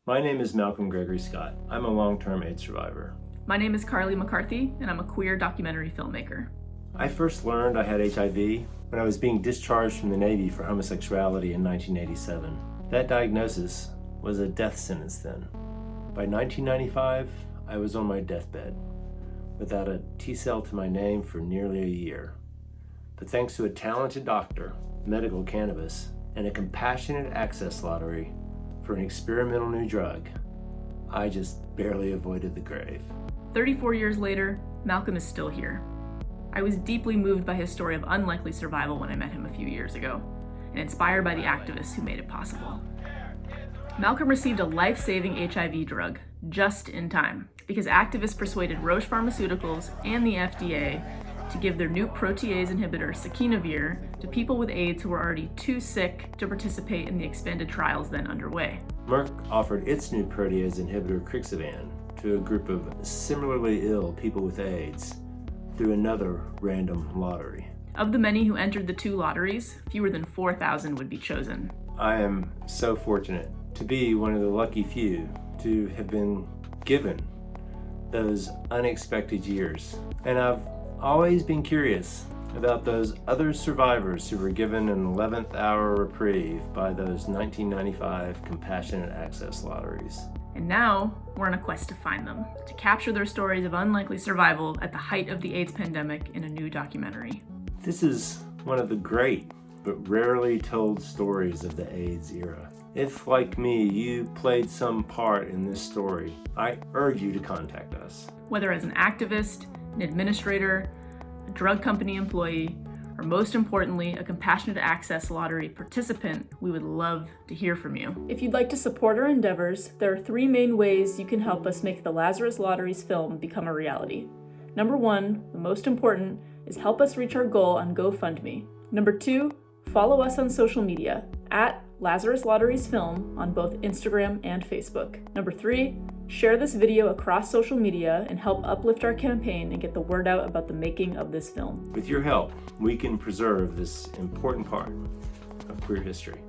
My name is Malcom Gregory Scott. I'm a long-term AIDS survivor. My name is Carly McCarthy, and I'm a queer documentary filmmaker. I first learned I had HIV when I was being discharged from the Navy for homosexuality in 1987. That diagnosis was a death sentence then. By 1995, I was on my deathbed, without a T-cell to my name for nearly a year. But thanks to a talented doctor, medical cannabis, and a compassionate access lottery for an experimental new drug, I just barely avoided the grave. 34 years later, Malcom is still here. I was deeply moved by his story of unlikely survival when I met him a few years ago, and inspired by the activists who made it possible. Malcom received a life-saving HIV drug just in time because activists persuaded Roche Pharmaceuticals and the FDA to give their new protease inhibitor, sakinavir, to people with AIDS who were already too sick to participate in the expanded trials then underway. Merck offered its new protease inhibitor, crixivan, to a group of similarly ill people with AIDS through another random lottery. Of the many who entered the two lotteries, fewer than 4,000 would be chosen. I am so fortunate to be one of the lucky few to have been given those unexpected years. And I've always been curious about those other survivors who were given an 11th hour reprieve by those 1995 compassionate access lotteries. And now we're on a quest to find them, to capture their stories of unlikely survival at the height of the AIDS pandemic in a new documentary. This is one of the great but rarely told stories of the AIDS era. If, like me, you played some part in this story, I urge you to contact us. Whether as an activist, an administrator, a drug company employee, or most importantly, a compassionate access lottery participant, we would love to hear from you. If you'd like to support our endeavors, there are 3 main ways you can help us make the Lazarus Lotteries film become a reality. Number 1, the most important, is help us reach our goal on GoFundMe. Number 2, follow us on social media at Lazarus Lotteries Film on both Instagram and Facebook. Number 3, share this video across social media and help uplift our campaign and get the word out about the making of this film. With your help, we can preserve this important part of queer history.